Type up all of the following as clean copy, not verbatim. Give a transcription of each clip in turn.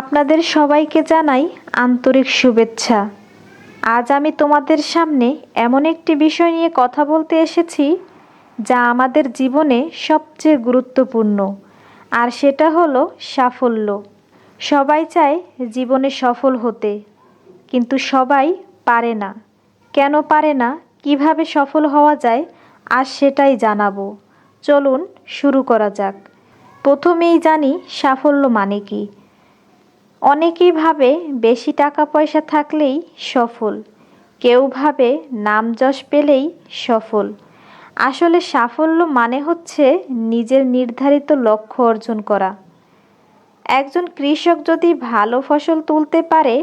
আপনাদের সবাইকে জানাই আন্তরিক শুভেচ্ছা। আজ আমি তোমাদের সামনে এমন একটি বিষয় নিয়ে কথা বলতে এসেছি যা আমাদের জীবনে সবচেয়ে গুরুত্বপূর্ণ, আর সেটা হলো সাফল্য। সবাই চায় জীবনে সফল হতে, কিন্তু সবাই পারে না। কেন পারে না, কিভাবে সফল হওয়া যায়, আজ সেটাই জানাবো। চলুন শুরু করা যাক। প্রথমেই জানি সাফল্য মানে কি। অনেকেই ভাবে বেশি টাকা পয়সা থাকলেই সফল, কেউ ভাবে নাম যশ পেলেই সফল। আসলে সাফল্য মানে হচ্ছে নিজের নির্ধারিত লক্ষ্য অর্জন করা। একজন কৃষক যদি ভালো ফসল তুলতে পারে,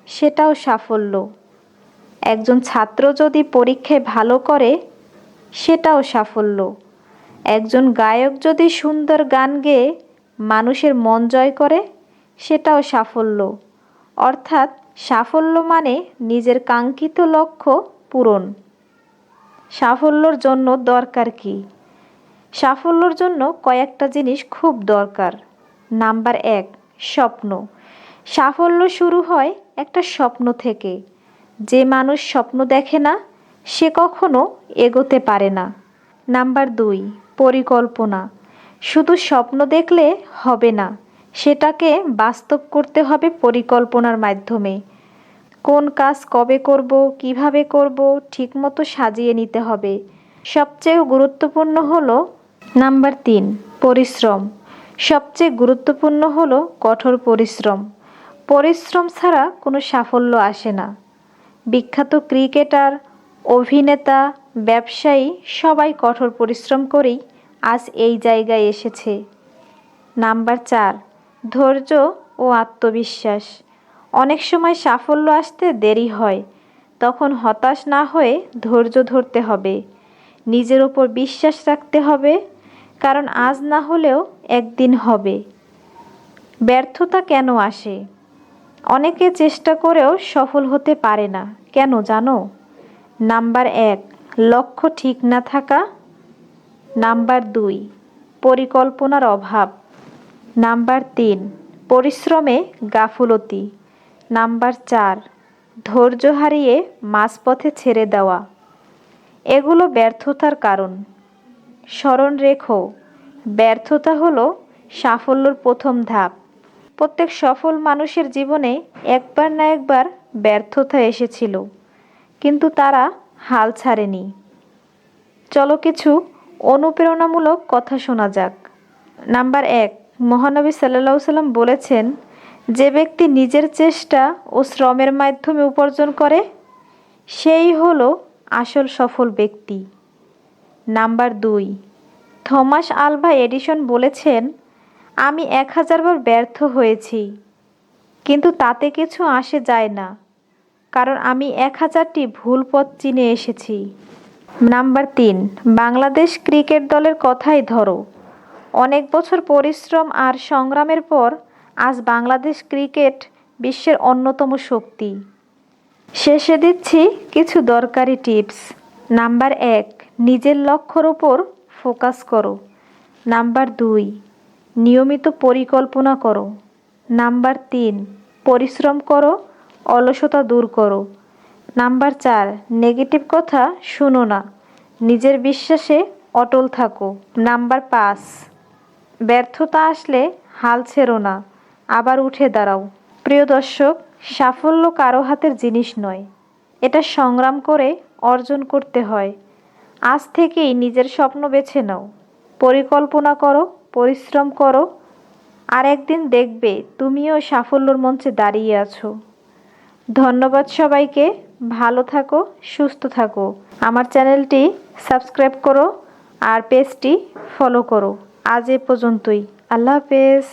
সেটাও সাফল্য। একজন ছাত্র যদি পরীক্ষায় ভালো করে, সেটাও সাফল্য। একজন গায়ক যদি সুন্দর গান গেয়ে মানুষের মন জয় করে, সেটাও সাফল্য। অর্থাৎ সাফল্য মানে নিজের কাঙ্ক্ষিত লক্ষ্য পূরণ। সাফল্যর জন্য দরকার কি? সাফল্যর জন্য কয়েকটা জিনিস খুব দরকার। নাম্বার 1, স্বপ্ন। সাফল্য শুরু হয় একটা স্বপ্ন থেকে। যে মানুষ স্বপ্ন দেখে না, সে কখনো এগোতে পারে না। নাম্বার 2, পরিকল্পনা। শুধু স্বপ্ন দেখলে হবে না, সেটাকে বাস্তব করতে হবে পরিকল্পনার মাধ্যমে। কোন কাজ কবে করব, কিভাবে করব, ঠিকমতো সাজিয়ে নিতে হবে। সবচেয়ে গুরুত্বপূর্ণ হলো নাম্বার 3, পরিশ্রম। সবচেয়ে গুরুত্বপূর্ণ হলো কঠোর পরিশ্রম। পরিশ্রম ছাড়া কোনো সাফল্য আসে না। বিখ্যাত ক্রিকেটার, অভিনেতা, ব্যবসায়ী সবাই কঠোর পরিশ্রম করেই আজ এই জায়গায় এসেছে। নাম্বার 4, ধৈর্য ও আত্মবিশ্বাস। অনেক সময় সাফল্য আসতে দেরি হয়, তখন হতাশ না হয়ে ধৈর্য ধরতে হবে। নিজের ওপর বিশ্বাস রাখতে হবে, কারণ আজ না হলেও একদিন হবে। ব্যর্থতা কেন আসে? অনেকে চেষ্টা করেও সফল হতে পারে না। কেন জানো? নাম্বার 1, লক্ষ্য ঠিক না থাকা। নাম্বার 2, পরিকল্পনার অভাব। নাম্বার 3, পরিশ্রমে গাফুলতি। নাম্বার 4, ধৈর্য হারিয়ে মাঝপথে ছেড়ে দেওয়া। এগুলো ব্যর্থতার কারণ। স্মরণ রেখো, ব্যর্থতা হলো সাফল্যর প্রথম ধাপ। প্রত্যেক সফল মানুষের জীবনে একবার না একবার ব্যর্থতা এসেছিল, কিন্তু তারা হাল ছাড়েনি। চলো কিছু অনুপ্রেরণামূলক কথা শোনা যাক। নাম্বার 1, মহানবী সাল্লাল্লাহু আলাইহি সাল্লাম বলেছেন, যে ব্যক্তি নিজের চেষ্টা ও শ্রমের মাধ্যমে উপার্জন করে, সেই হলো আসল সফল ব্যক্তি। নাম্বার 2, থমাস আলভা এডিসন বলেছেন, আমি 1000 বার ব্যর্থ হয়েছি, কিন্তু তাতে কিছু আসে যায় না, কারণ আমি 1000টি ভুল পথ চিনে এসেছি। নাম্বার 3, বাংলাদেশ ক্রিকেট দলের কথাই ধরো। অনেক বছর পরিশ্রম আর সংগ্রামের পর আজ বাংলাদেশ ক্রিকেট বিশ্বের অন্যতম শক্তি। শেষে দিচ্ছি কিছু দরকারি টিপস। নাম্বার 1, নিজের লক্ষ্যের উপর ফোকাস করো। নাম্বার 2, নিয়মিত পরিকল্পনা করো। নাম্বার 3, পরিশ্রম করো, অলসতা দূর করো। নাম্বার 4, নেগেটিভ কথা শুনো না, নিজের বিশ্বাসে অটল থাকো। নাম্বার 5, ব্যর্থতা আসলে হাল ছেড়ো না, আবার উঠে দাঁড়াও। প্রিয় দর্শক, সাফল্য কারো হাতের জিনিস নয়, এটা সংগ্রাম করে অর্জন করতে হয়। আজ থেকেই নিজের স্বপ্ন বেছে নাও, পরিকল্পনা করো, পরিশ্রম করো, আর একদিন দেখবে তুমিও সাফল্যর মঞ্চে দাঁড়িয়ে আছো। ধন্যবাদ সবাইকে। ভালো থাকো, সুস্থ থাকো। আমার চ্যানেলটি সাবস্ক্রাইব করো আর পেজটি ফলো করো। আজ এ পর্যন্তই। আল্লাহ হাফেজ।